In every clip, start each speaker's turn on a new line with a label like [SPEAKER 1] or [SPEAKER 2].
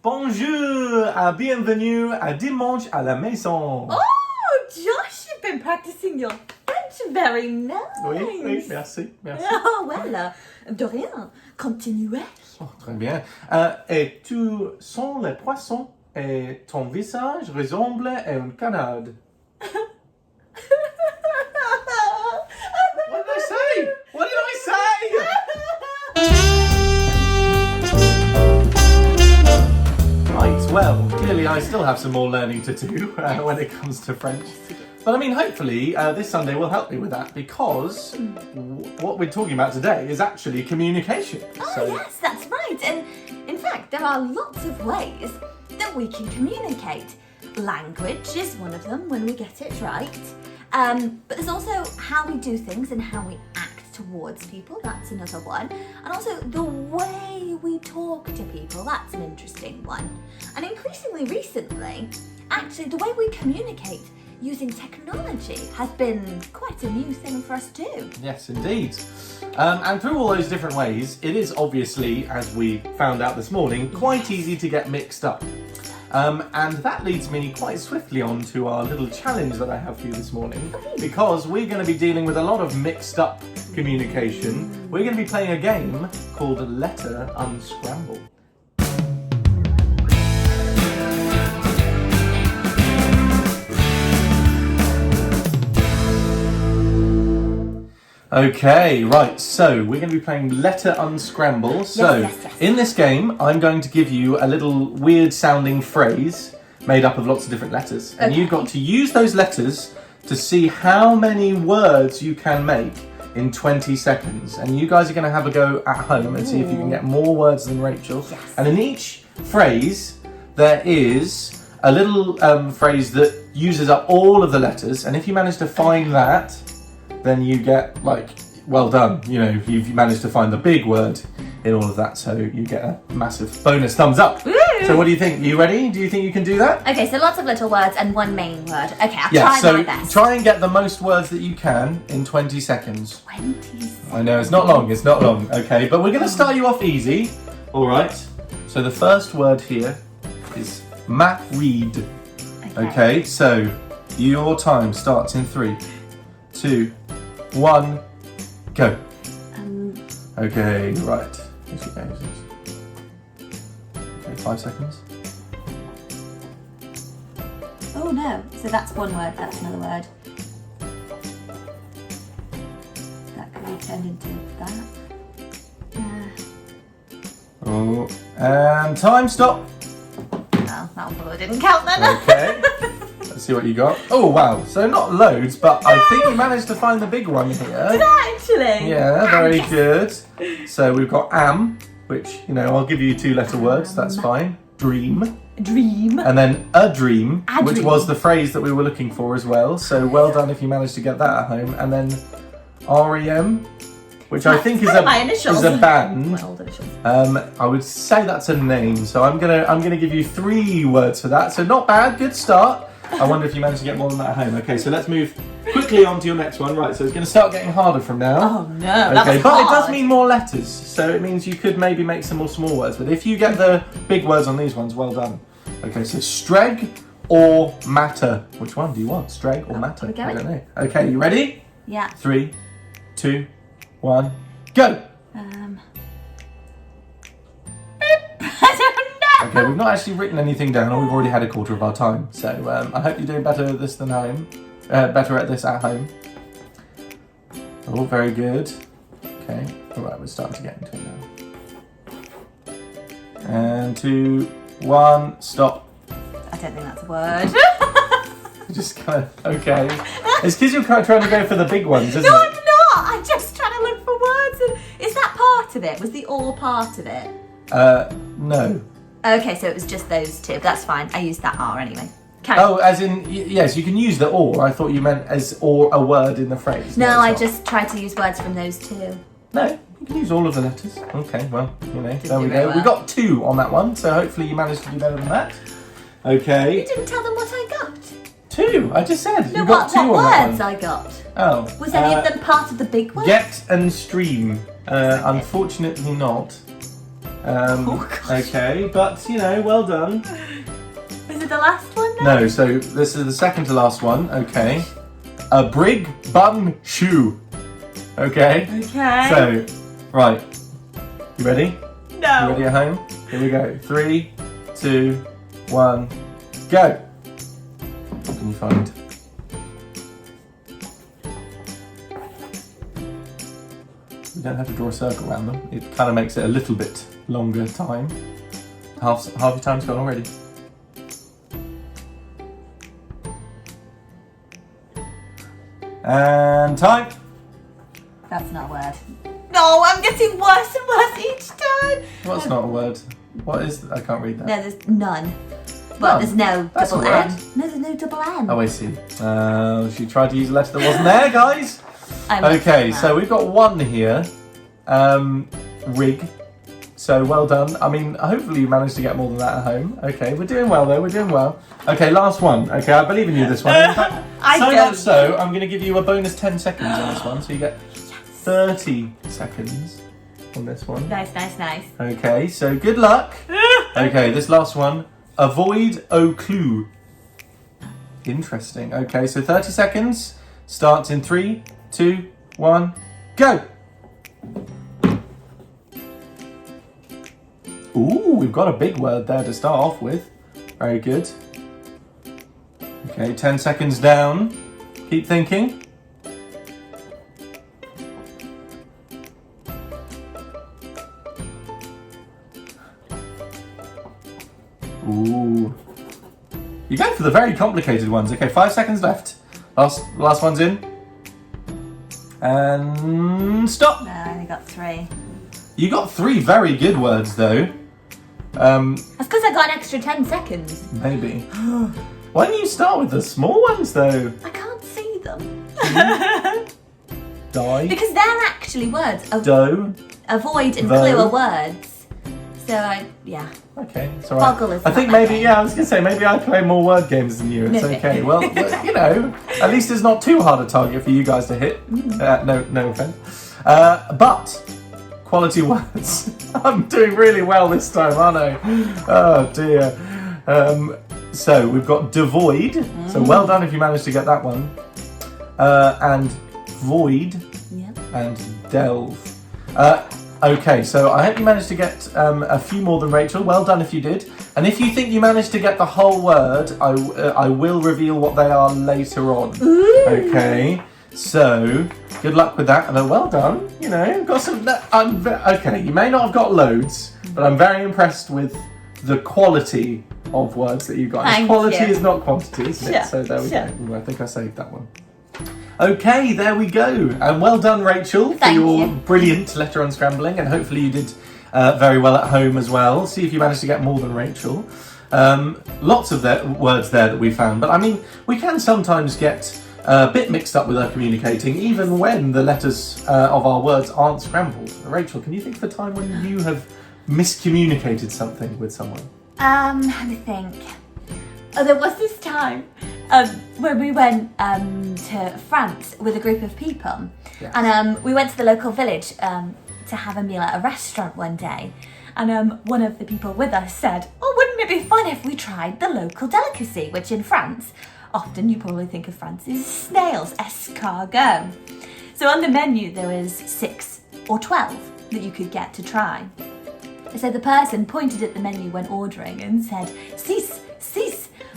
[SPEAKER 1] Bonjour, bienvenue à Dimanche à la maison.
[SPEAKER 2] Oh, Josh, you've been practicing your French very nice.
[SPEAKER 1] Oui, merci.
[SPEAKER 2] Oh, well, de rien. Continuez.
[SPEAKER 1] Oh, très bien. Et tu sens les poissons et ton visage ressemble à une canard. What did I say? What did I say? Right, well, clearly I still have some more learning to do when it comes to French. But I mean, hopefully this Sunday will help me with that because what we're talking about today is actually communication.
[SPEAKER 2] Oh, yes, that's right. And in fact, there are lots of ways that we can communicate. Language is one of them when we get it right. But there's also how we do things and how we act towards people. That's another one. And also the way we talk to people. That's an interesting one. And increasingly recently, actually, the way we communicate using technology has been quite a new thing for us too.
[SPEAKER 1] Yes, indeed. And through all those different ways, it is obviously, as we found out this morning, quite easy to get mixed up. And that leads me quite swiftly on to our little challenge that I have for you this morning, because we're going to be dealing with a lot of mixed up communication. We're going to be playing a game called Letter Unscramble. Okay, right, so we're going to be playing Letter Unscramble.
[SPEAKER 2] Yes.
[SPEAKER 1] In this game, I'm going to give you a little weird sounding phrase made up of lots of different letters. And you've got to use those letters to see how many words you can make in 20 seconds. And you guys are going to have a go at home and see if you can get more words than Rachel.
[SPEAKER 2] Yes.
[SPEAKER 1] And in each phrase, there is a little phrase that uses up all of the letters. And if you manage to find that, then you get, like, well done. You know, you've managed to find the big word in all of that, so you get a massive bonus thumbs up.
[SPEAKER 2] Woo!
[SPEAKER 1] So what do you think? Are you ready? Do you think you can do that?
[SPEAKER 2] Okay, so lots of little words and one main word. Okay, I'll try
[SPEAKER 1] so
[SPEAKER 2] my best.
[SPEAKER 1] Try and get the most words that you can in 20 seconds.
[SPEAKER 2] 20 seconds.
[SPEAKER 1] I know, it's not long, okay, but we're going to start you off easy. All right, so the first word here is map read. Okay, so your time starts in 3, 2, 1, go. Okay, right. Okay, 5 seconds.
[SPEAKER 2] Oh no, so that's one word, that's another word. That could be turned into that.
[SPEAKER 1] Oh, and time, stop.
[SPEAKER 2] Well, that probably didn't count then.
[SPEAKER 1] Okay, let's see what you got. Oh wow, so not loads, but I think you managed to find the big one here.
[SPEAKER 2] Did I actually?
[SPEAKER 1] Yeah, very good. So we've got am, which, you know, I'll give you 2-letter words, that's fine. Dream.
[SPEAKER 2] Dream.
[SPEAKER 1] And then a dream, which
[SPEAKER 2] dream.
[SPEAKER 1] was the phrase that we were looking for as well. So well done if you managed to get that at home. And then REM, which I think is a band.
[SPEAKER 2] My old initials.
[SPEAKER 1] I would say that's a name. So I'm gonna give you 3 words for that. So not bad, good start. I wonder if you managed to get more than that at home. Okay, so let's move quickly on to your next one. Right, so it's going to start getting harder from now.
[SPEAKER 2] Oh no, that
[SPEAKER 1] okay,
[SPEAKER 2] was
[SPEAKER 1] but
[SPEAKER 2] hard.
[SPEAKER 1] it does mean more letters, so it means you could maybe make some more small words. But if you get the big words on these ones, well done. Okay, so streg or matter. Which one do you want? Streg or matter? I don't know. Okay, you ready?
[SPEAKER 2] Yeah.
[SPEAKER 1] 3, 2, 1, go.
[SPEAKER 2] I don't know.
[SPEAKER 1] Okay, we've not actually written anything down, or we've already had a quarter of our time. So I hope you're doing better at this than home. Better at this at home. Oh, very good. Okay, all right, we're starting to get into it now. And 2, 1, stop.
[SPEAKER 2] I don't think that's a word.
[SPEAKER 1] Just kind of, okay. It's because you're kind of trying to go for the big ones, isn't
[SPEAKER 2] No,
[SPEAKER 1] it?
[SPEAKER 2] I'm not. I'm just trying to look for words. And is that part of it? Was the or part of it?
[SPEAKER 1] No.
[SPEAKER 2] Okay, so it was just those two. That's fine. I used that R anyway. Carry
[SPEAKER 1] Oh, as in, yes, you can use the or. I thought you meant as or a word in the phrase.
[SPEAKER 2] No, I
[SPEAKER 1] it's not.
[SPEAKER 2] just tried to use words from those two.
[SPEAKER 1] No, you can use all of the letters. Okay, well, you know, there we
[SPEAKER 2] do
[SPEAKER 1] go.
[SPEAKER 2] very well.
[SPEAKER 1] We got 2 on that one, so hopefully you managed to do better than that. Okay.
[SPEAKER 2] You didn't tell them what I got.
[SPEAKER 1] 2, I just said.
[SPEAKER 2] No,
[SPEAKER 1] you got 2
[SPEAKER 2] what
[SPEAKER 1] on that
[SPEAKER 2] words
[SPEAKER 1] one.
[SPEAKER 2] I got?
[SPEAKER 1] Oh.
[SPEAKER 2] Was any of them part of the big word?
[SPEAKER 1] Get and stream. Unfortunately not. Okay, but you know, well done.
[SPEAKER 2] Is it the last one then?
[SPEAKER 1] No, so this is the second to last one. Okay. A brig bum shoe. Okay.
[SPEAKER 2] Okay.
[SPEAKER 1] So, right. You ready?
[SPEAKER 2] No.
[SPEAKER 1] You ready at home? Here we go. 3, 2, 1, go. What can you find? You don't have to draw a circle around them. It kind of makes it a little bit longer time. Half your time's gone already. And time.
[SPEAKER 2] That's not a word. No, I'm getting worse and worse each time.
[SPEAKER 1] What's not a word? What is? I can't read that.
[SPEAKER 2] No, there's none. But
[SPEAKER 1] None?
[SPEAKER 2] there's no
[SPEAKER 1] That's
[SPEAKER 2] double
[SPEAKER 1] a word.
[SPEAKER 2] N. No, there's no double N.
[SPEAKER 1] Oh, I see. She tried to use a letter that wasn't there, guys. Okay, so we've got one here. Rig. So well done. I mean, hopefully you managed to get more than that at home. Okay, we're doing well though. We're doing well. Okay, last one. Okay, I believe in you this one. In fact,
[SPEAKER 2] I
[SPEAKER 1] so
[SPEAKER 2] don't.
[SPEAKER 1] much so, I'm going to give you a bonus 10 seconds on this one. So you get 30 seconds on this one.
[SPEAKER 2] Nice.
[SPEAKER 1] Okay, so good luck. Okay, this last one. Avoid au clue. Interesting. Okay, so 30 seconds. Starts in 3, 2, 1, go. Ooh, we've got a big word there to start off with. Very good. Okay, 10 seconds down. Keep thinking. Ooh. You go for the very complicated ones. Okay, 5 seconds left. Last one's in. And stop.
[SPEAKER 2] No, I only got 3.
[SPEAKER 1] You got 3 very good words though.
[SPEAKER 2] That's because I got an extra 10 seconds.
[SPEAKER 1] Maybe. Why don't you start with the small ones though?
[SPEAKER 2] I can't see them.
[SPEAKER 1] Die.
[SPEAKER 2] Because they're actually words.
[SPEAKER 1] Doe.
[SPEAKER 2] Avoid and
[SPEAKER 1] Though.
[SPEAKER 2] clue are words. So yeah.
[SPEAKER 1] Okay, it's alright.
[SPEAKER 2] Boggle is
[SPEAKER 1] I think
[SPEAKER 2] not my
[SPEAKER 1] maybe,
[SPEAKER 2] game.
[SPEAKER 1] yeah, I was going to say, maybe I play more word games than you. It's
[SPEAKER 2] No.
[SPEAKER 1] okay. Well, you know, at least it's not too hard a target for you guys to hit. No offense. But, quality words. I'm doing really well this time, aren't I? Oh dear. So, we've got devoid. So, well done if you managed to get that one. And void.
[SPEAKER 2] Yeah.
[SPEAKER 1] And delve. Okay, so I hope you managed to get a few more than Rachel. Well done if you did. And if you think you managed to get the whole word, I will reveal what they are later on.
[SPEAKER 2] Ooh.
[SPEAKER 1] Okay, so good luck with that. And well done. You know, got some. Okay, you may not have got loads, but I'm very impressed with the quality of words that you got.
[SPEAKER 2] Thank
[SPEAKER 1] Quality
[SPEAKER 2] you.
[SPEAKER 1] is not quantity, isn't it?
[SPEAKER 2] Sure,
[SPEAKER 1] So there we
[SPEAKER 2] sure.
[SPEAKER 1] go. Ooh, I think I saved that one. Okay, there we go. And well done, Rachel, for
[SPEAKER 2] Thank
[SPEAKER 1] your
[SPEAKER 2] you.
[SPEAKER 1] brilliant letter unscrambling. And hopefully you did very well at home as well. See if you managed to get more than Rachel. Lots of words there that we found. But I mean, we can sometimes get a bit mixed up with our communicating, even when the letters of our words aren't scrambled. Rachel, can you think of a time when you have miscommunicated something with someone?
[SPEAKER 2] Let me think. Oh, there was this time when we went to France with a group of people.
[SPEAKER 1] Yes.
[SPEAKER 2] And we went to the local village to have a meal at a restaurant one day. And one of the people with us said, "Oh, wouldn't it be fun if we tried the local delicacy?" Which in France, often you probably think of France as snails, escargot. So on the menu there was 6 or 12 that you could get to try. So the person pointed at the menu when ordering and said, "Six,"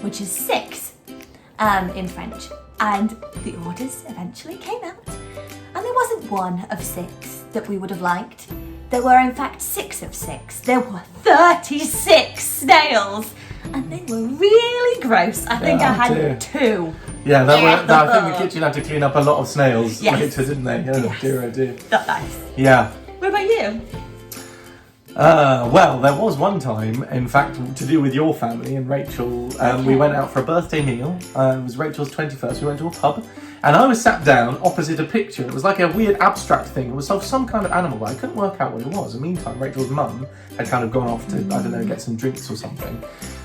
[SPEAKER 2] which is 6 in French. And the orders eventually came out. And there wasn't one of 6 that we would have liked. There were in fact 6 of 6. There were 36 snails. And they were really gross. I think I had
[SPEAKER 1] dear.
[SPEAKER 2] 2.
[SPEAKER 1] Yeah, I think the kitchen had to clean up a lot of snails
[SPEAKER 2] Yes.
[SPEAKER 1] later, didn't they? Oh
[SPEAKER 2] Yes.
[SPEAKER 1] dear, oh dear.
[SPEAKER 2] Not nice.
[SPEAKER 1] Yeah.
[SPEAKER 2] What about you?
[SPEAKER 1] Well, there was one time, in fact, to do with your family and Rachel. We went out for a birthday meal. It was Rachel's 21st. We went to a pub, and I was sat down opposite a picture. It was like a weird abstract thing. It was of some kind of animal, but I couldn't work out what it was. In the meantime, Rachel's mum had kind of gone off to, I don't know, get some drinks or something.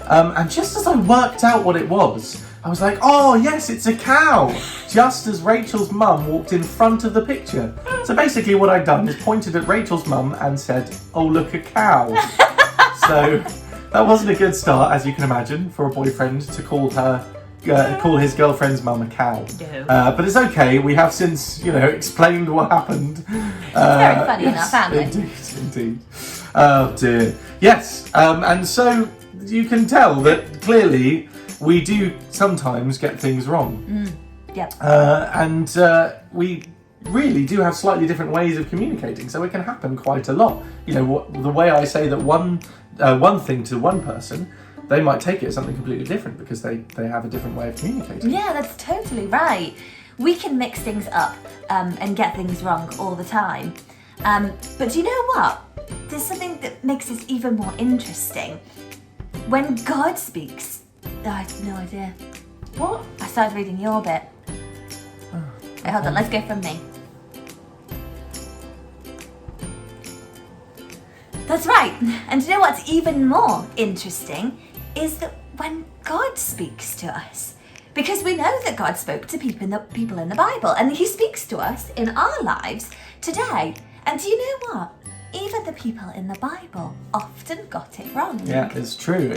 [SPEAKER 1] And just as I worked out what it was, I was like, oh yes, it's a cow, just as Rachel's mum walked in front of the picture. So basically what I'd done is pointed at Rachel's mum and said, oh look, a cow. So that wasn't a good start, as you can imagine, for a boyfriend to call his girlfriend's mum a cow.
[SPEAKER 2] No.
[SPEAKER 1] But it's okay, we have since, explained what happened.
[SPEAKER 2] It's very funny in our family.
[SPEAKER 1] Indeed. Oh dear. Yes, and so you can tell that clearly we do sometimes get things wrong.
[SPEAKER 2] Yep.
[SPEAKER 1] And we really do have slightly different ways of communicating, so it can happen quite a lot. The way I say that one thing to one person, they might take it as something completely different because they have a different way of communicating.
[SPEAKER 2] Yeah, that's totally right. We can mix things up and get things wrong all the time. But do you know what? There's something that makes this even more interesting. When God speaks, I have no idea.
[SPEAKER 1] What?
[SPEAKER 2] I started reading your bit. Wait, hold on, let's go from me. That's right. And do you know what's even more interesting is that when God speaks to us, because we know that God spoke to people in the Bible, and He speaks to us in our lives today. And do you know what? Even the people in the Bible often got it wrong.
[SPEAKER 1] Yeah, it's true.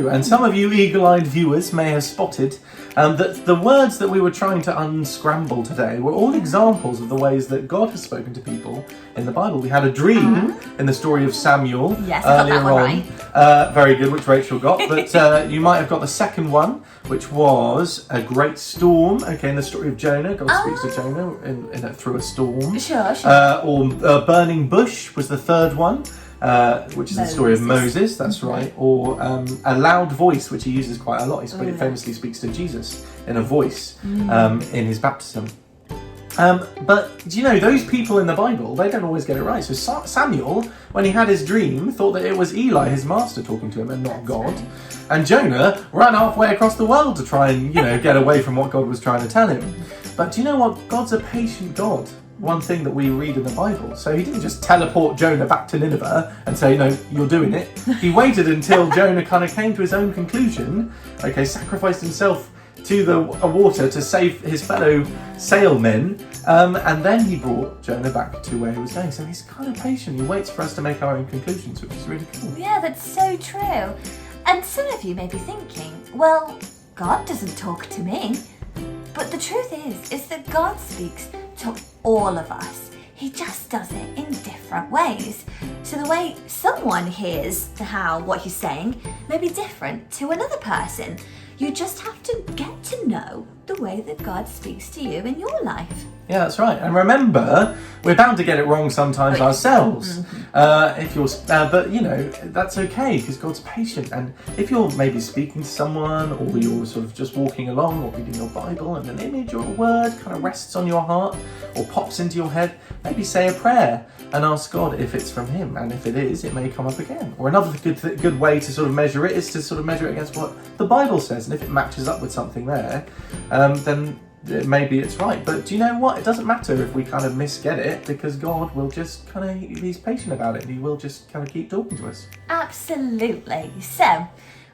[SPEAKER 1] And some of you eagle-eyed viewers may have spotted that the words that we were trying to unscramble today were all examples of the ways that God has spoken to people in the Bible. We had a dream in the story of Samuel
[SPEAKER 2] yes, I got
[SPEAKER 1] earlier
[SPEAKER 2] that one
[SPEAKER 1] on.
[SPEAKER 2] right.
[SPEAKER 1] Very good, which Rachel got. But you might have got the second one, which was a great storm. Okay, in the story of Jonah, God speaks to Jonah through a storm.
[SPEAKER 2] Sure.
[SPEAKER 1] Or burning bush was the third one, which is the story of Moses. That's right. Or a loud voice, which he uses quite a lot. He famously speaks to Jesus in a voice in his baptism. But do you know, those people in the Bible, they don't always get it right. So Samuel, when he had his dream, thought that it was Eli, his master, talking to him and not God. And Jonah ran halfway across the world to try and, get away from what God was trying to tell him. But do you know what? God's a patient God. One thing that we read in the Bible. So he didn't just teleport Jonah back to Nineveh and say, no, you're doing it. He waited until Jonah kind of came to his own conclusion, sacrificed himself to the water to save his fellow sailmen, and then he brought Jonah back to where he was going. So he's kind of patient. He waits for us to make our own conclusions, which is really cool.
[SPEAKER 2] Yeah, that's so true. And some of you may be thinking, well, God doesn't talk to me. But the truth is that God speaks to all of us. He just does it in different ways. So the way someone hears what he's saying may be different to another person. You just have to get to know the way that God speaks to you in your life.
[SPEAKER 1] Yeah, that's right. And remember, we're bound to get it wrong sometimes ourselves. But that's okay because God's patient. And if you're maybe speaking to someone, or you're sort of just walking along or reading your Bible, and an image or a word kind of rests on your heart or pops into your head, maybe say a prayer and ask God if it's from Him. And if it is, it may come up again. Or another good way to sort of measure it is to sort of measure it against what the Bible says. And if it matches up with something there, then maybe it's right. But do you know what? It doesn't matter if we kind of misget it, because God will just He's patient about it, and He will just kind of keep talking to us.
[SPEAKER 2] Absolutely. So,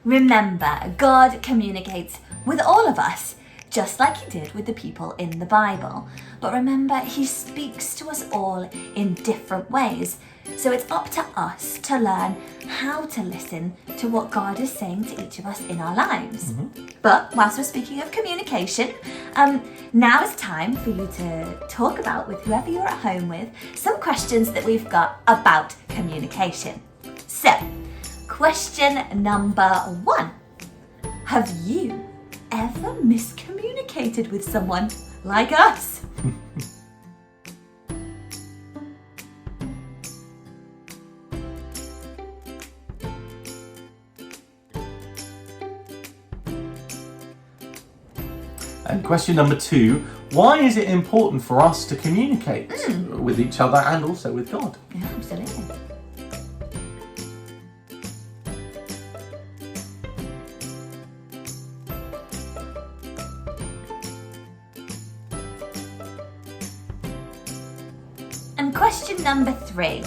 [SPEAKER 2] remember, God communicates with all of us, just like He did with the people in the Bible. But remember, He speaks to us all in different ways. So it's up to us to learn how to listen to what God is saying to each of us in our lives. But whilst we're speaking of communication, now is time for you to talk about, with whoever you're at home with, some questions that we've got about communication. So, question number 1. Have you ever miscommunicated with someone like us?
[SPEAKER 1] And question number 2, why is it important for us to communicate with each other and also with God?
[SPEAKER 2] Yeah, absolutely. And question number 3,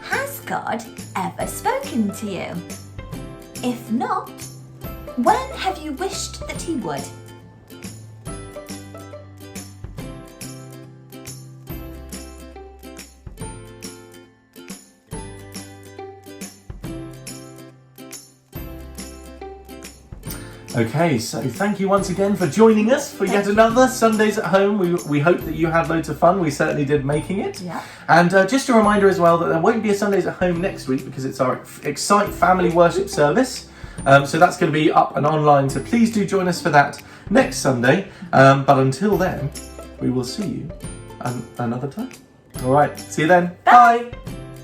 [SPEAKER 2] has God ever spoken to you? If not, When have you wished that he would?
[SPEAKER 1] Okay, so thank you once again for joining us for yet another Sundays at Home. We hope that you had loads of fun. We certainly did making it.
[SPEAKER 2] Yeah.
[SPEAKER 1] And just a reminder as well that there won't be a Sundays at Home next week because it's our Excite Family Worship Service. So that's going to be up and online. So please do join us for that next Sunday. But until then, we will see you another time. All right, see you then.
[SPEAKER 2] Bye.
[SPEAKER 1] Bye.